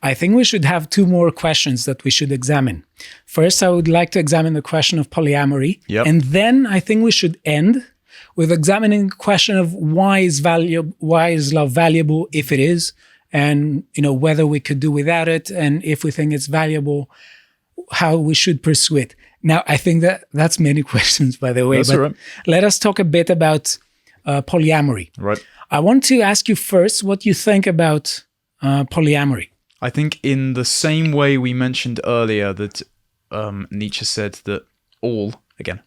I think we should have two more questions that we should examine. First, I would like to examine the question of polyamory. Yep. And then I think we should end with examining the question of why is love valuable if it is, and whether we could do without it, and if we think it's valuable, how we should pursue it. Now, I think that's many questions, by the way. That's but all right. Let us talk a bit about polyamory. Right. I want to ask you first what you think about polyamory. I think in the same way we mentioned earlier that Nietzsche said that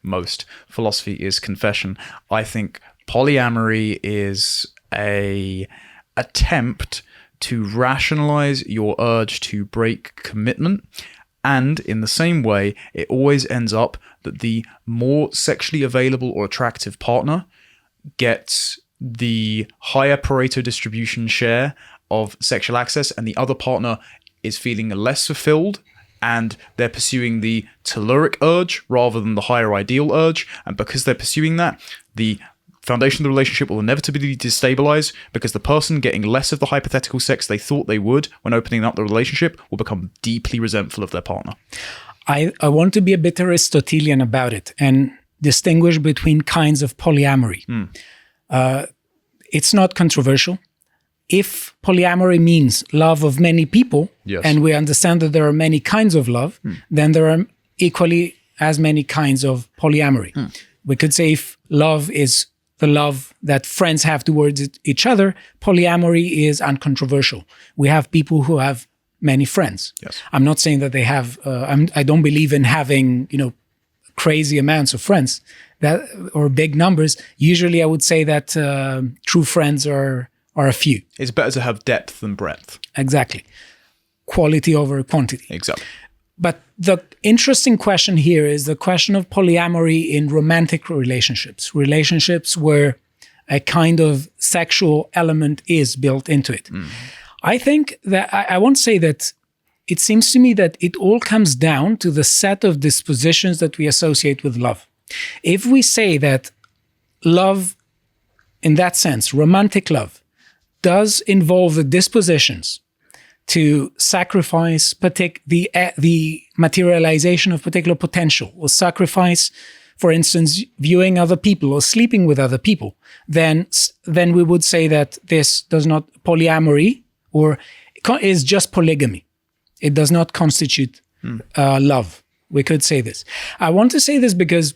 most philosophy is confession, I think polyamory is a attempt to rationalize your urge to break commitment. And in the same way, it always ends up that the more sexually available or attractive partner gets the higher Pareto distribution share of sexual access, and the other partner is feeling less fulfilled, and they're pursuing the telluric urge rather than the higher ideal urge. And because they're pursuing that, the foundation of the relationship will inevitably destabilize, because the person getting less of the hypothetical sex they thought they would when opening up the relationship will become deeply resentful of their partner. I want to be a bit Aristotelian about it and distinguish between kinds of polyamory. It's not controversial. If polyamory means love of many people, yes, and we understand that there are many kinds of love, then there are equally as many kinds of polyamory. We could say if love is the love that friends have towards each other, polyamory is uncontroversial. We have people who have many friends. Yes. I'm not saying that they have, I don't believe in having, crazy amounts of friends or big numbers. Usually I would say that true friends are a few. It's better to have depth than breadth. Exactly. Quality over quantity. Exactly. But the interesting question here is the question of polyamory in romantic relationships where a kind of sexual element is built into it. I think that I won't say that. It seems to me that it all comes down to the set of dispositions that we associate with love. If we say that love, in that sense, romantic love, does involve the dispositions to sacrifice the materialization of particular potential, or sacrifice, for instance, viewing other people or sleeping with other people, then we would say that this does not polyamory, or is just polygamy. It does not constitute love. We could say this. I want to say this because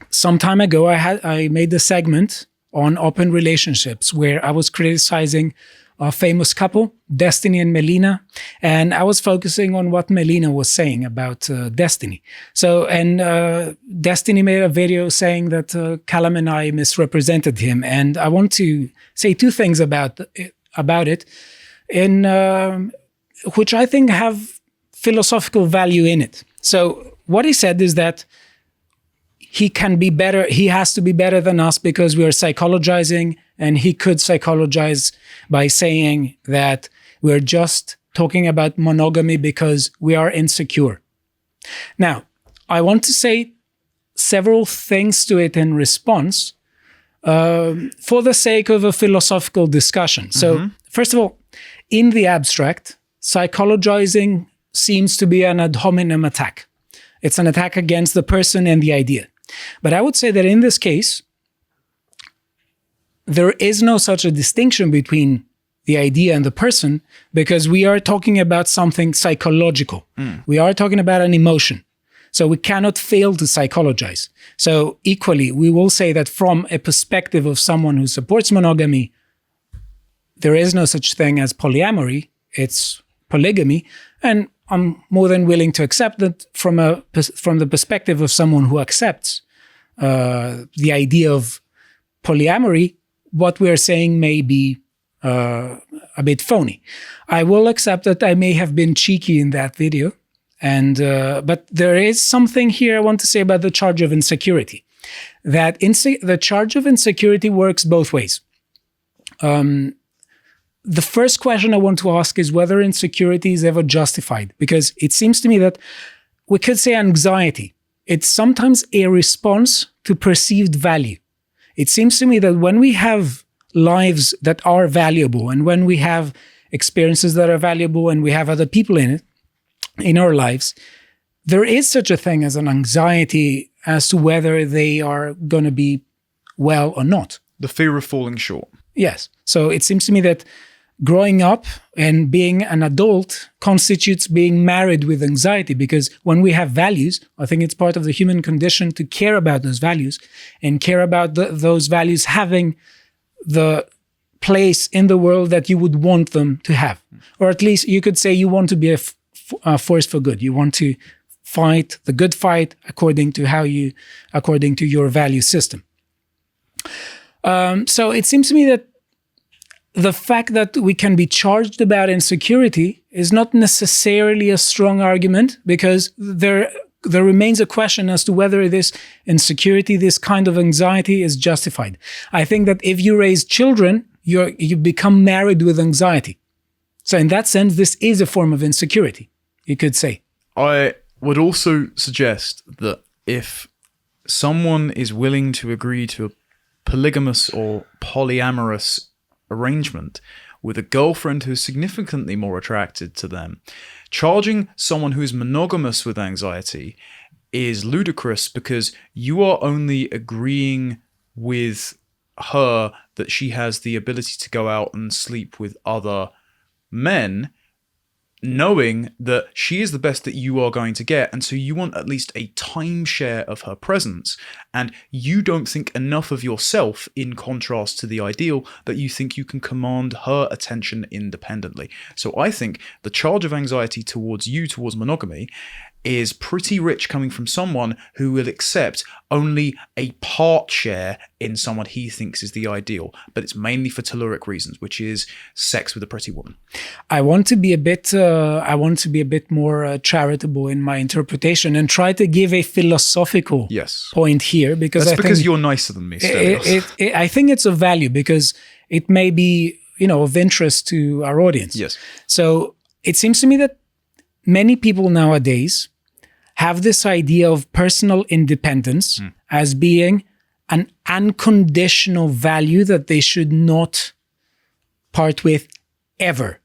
some time ago I made a segment on open relationships where I was criticizing a famous couple, Destiny and Melina, and I was focusing on what Melina was saying about Destiny. Destiny made a video saying that Callum and I misrepresented him, and I want to say two things about it, in which I think have philosophical value in it. So what he said is that he can be better, he has to be better than us because we are psychologizing, and he could psychologize by saying that we're just talking about monogamy because we are insecure. Now, I want to say several things to it in response for the sake of a philosophical discussion. So, first of all, in the abstract, psychologizing seems to be an ad hominem attack. It's an attack against the person and the idea. But I would say that in this case, there is no such a distinction between the idea and the person, because we are talking about something psychological. We are talking about an emotion. So we cannot fail to psychologize. So equally, we will say that from a perspective of someone who supports monogamy, there is no such thing as polyamory, it's polygamy. And I'm more than willing to accept that from the perspective of someone who accepts the idea of polyamory, what we're saying may be a bit phony. I will accept that I may have been cheeky in that video, but there is something here I want to say about the charge of insecurity. That the charge of insecurity works both ways. The first question I want to ask is whether insecurity is ever justified, because it seems to me that we could say anxiety. It's sometimes a response to perceived value. It seems to me that when we have lives that are valuable, and when we have experiences that are valuable, and we have other people in our lives, there is such a thing as an anxiety as to whether they are going to be well or not. The fear of falling short. Yes. So it seems to me that growing up and being an adult constitutes being married with anxiety, because when we have values, I think it's part of the human condition to care about those values and care about those values having the place in the world that you would want them to have. Or at least you could say you want to be a force for good. You want to fight the good fight according to your value system. So it seems to me that the fact that we can be charged about insecurity is not necessarily a strong argument, because there remains a question as to whether this insecurity, this kind of anxiety, is justified. I think that if you raise children, you become married with anxiety. So in that sense, this is a form of insecurity, you could say. I would also suggest that if someone is willing to agree to a polygamous or polyamorous arrangement with a girlfriend who is significantly more attracted to them, charging someone who is monogamous with anxiety is ludicrous, because you are only agreeing with her that she has the ability to go out and sleep with other men, knowing that she is the best that you are going to get, and so you want at least a timeshare of her presence, and you don't think enough of yourself in contrast to the ideal that you think you can command her attention independently. So I think the charge of anxiety towards monogamy is pretty rich, coming from someone who will accept only a part share in someone he thinks is the ideal, but it's mainly for telluric reasons, which is sex with a pretty woman. I want to be a bit more charitable in my interpretation and try to give a philosophical point here, because that's because you're nicer than me. I think it's of value because it may be, of interest to our audience. Yes. So it seems to me that many people nowadays have this idea of personal independence as being an unconditional value that they should not part with ever.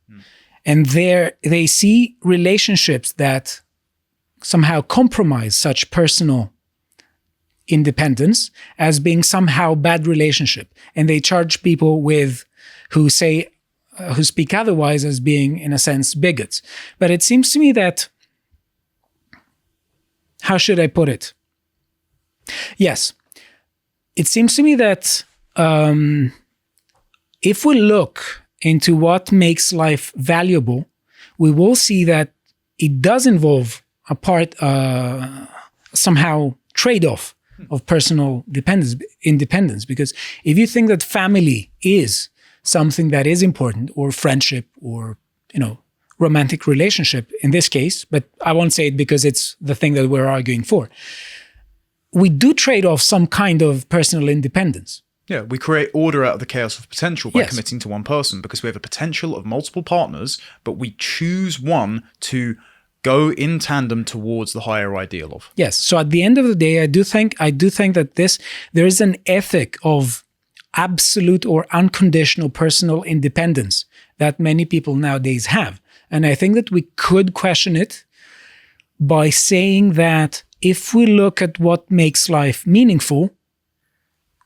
And they see relationships that somehow compromise such personal independence as being somehow bad relationship. And they charge people who speak otherwise as being, in a sense, bigots. But it seems to me that, how should I put it? Yes, it seems to me that if we look into what makes life valuable, we will see that it does involve somehow trade-off of personal independence. Because if you think that family is something that is important, or friendship, or romantic relationship in this case, but I won't say it because it's the thing that we're arguing for, we do trade off some kind of personal independence. Yeah, we create order out of the chaos of potential by committing to one person, because we have a potential of multiple partners, but we choose one to go in tandem towards the higher ideal of. Yes. So at the end of the day, I do think that there is an ethic of absolute or unconditional personal independence that many people nowadays have. And I think that we could question it by saying that if we look at what makes life meaningful,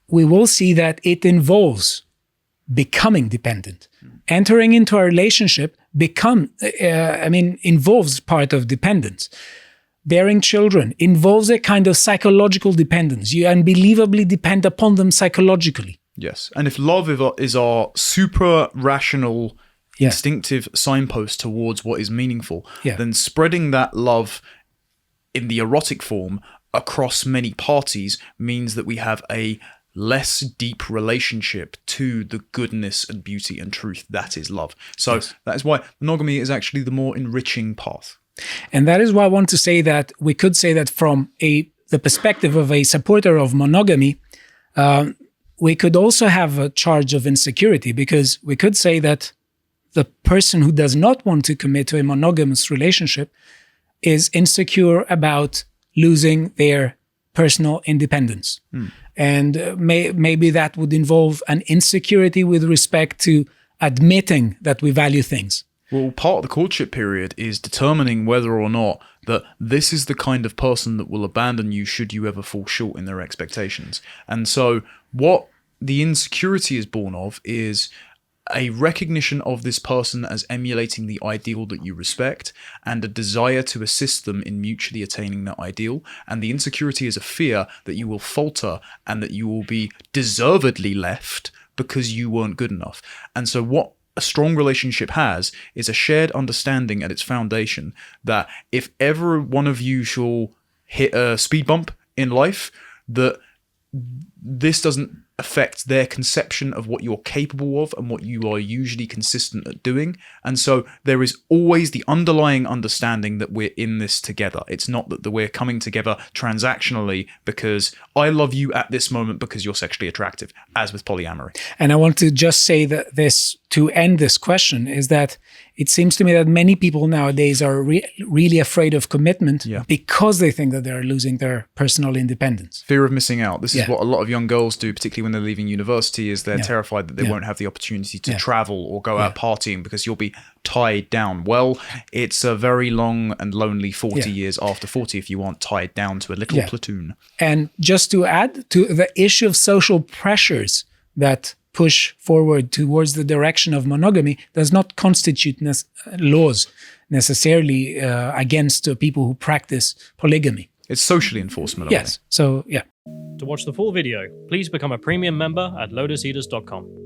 we will see that it involves becoming dependent. Entering into a relationship involves part of dependence. Bearing children involves a kind of psychological dependence. You unbelievably depend upon them psychologically. Yes. And if love is our supra-rational, instinctive signpost towards what is meaningful, then spreading that love in the erotic form across many parties means that we have a less deep relationship to the goodness and beauty and truth that is love. So that is why monogamy is actually the more enriching path. And that is why I want to say that we could say that from the perspective of a supporter of monogamy, we could also have a charge of insecurity, because we could say that the person who does not want to commit to a monogamous relationship is insecure about losing their personal independence. And maybe that would involve an insecurity with respect to admitting that we value things. Well, part of the courtship period is determining whether or not that this is the kind of person that will abandon you should you ever fall short in their expectations. And so what the insecurity is born of is a recognition of this person as emulating the ideal that you respect and a desire to assist them in mutually attaining that ideal. And the insecurity is a fear that you will falter and that you will be deservedly left because you weren't good enough. And so what a strong relationship has is a shared understanding at its foundation that if ever one of you shall hit a speed bump in life, that this doesn't affect their conception of what you're capable of and what you are usually consistent at doing. And so there is always the underlying understanding that we're in this together. It's not that we're coming together transactionally because I love you at this moment because you're sexually attractive, as with polyamory. And I want to just say that this, to end this question, is that it seems to me that many people nowadays are really afraid of commitment because they think that they're losing their personal independence. Fear of missing out. This is what a lot of young girls do, particularly when they're leaving university, is they're terrified that they won't have the opportunity to travel or go out partying because you'll be tied down. Well, it's a very long and lonely 40 years after 40 if you aren't tied down to a little platoon. And just to add to the issue of social pressures that push forward towards the direction of monogamy does not constitute laws necessarily against people who practice polygamy. It's socially enforced monogamy. Yes. So, To watch the full video, please become a premium member at lotuseaters.com.